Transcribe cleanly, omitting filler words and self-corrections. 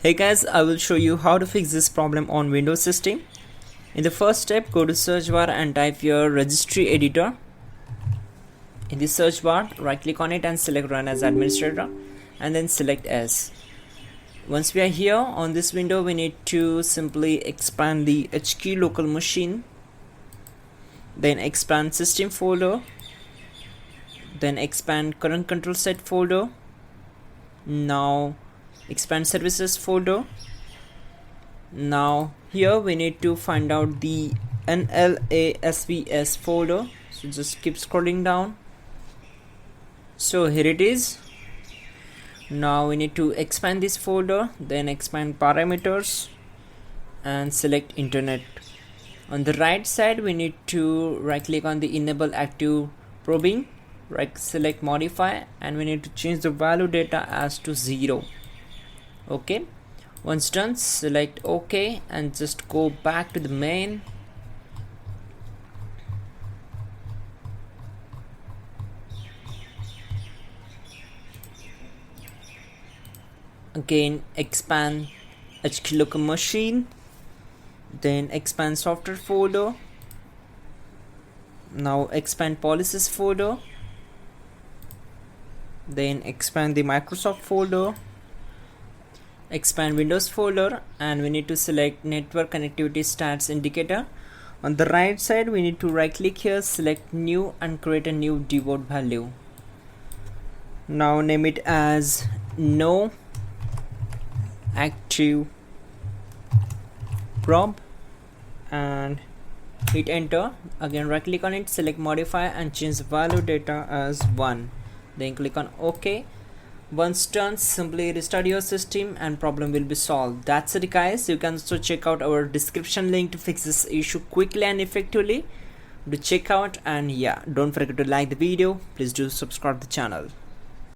Hey guys, I will show you how to fix this problem on Windows system. In the first step, go to search bar and type your registry editor. In the search bar, right click on it and select run as administrator and then select as. Once we are here on this window, we need to simply expand the HQ local machine, then expand system folder, then expand current control set folder. Now expand services folder. Now here we need to find out the NLASVS folder, so just keep scrolling down. So here it is. Now we need to expand this folder, then expand parameters and select internet. On the right side we need to right click on the enable active probing, right select modify, and we need to change the value data as to 0. Okay, once done, select OK and just go back to the main. Again expand HQ local machine, then expand software folder. Now expand policies folder, then expand the Microsoft folder, expand Windows folder, and we need to select network connectivity stats indicator. On the right side we need to right click here, select new and create a new default value. Now name it as no active probe and hit enter. Again right click on it, select modify and change the value data as 1, then click on OK. Once done, simply restart your system and problem will be solved. That's it guys. You can also check out our description link to fix this issue quickly and effectively. Do check out, and yeah, don't forget to like the video. Please do subscribe the channel.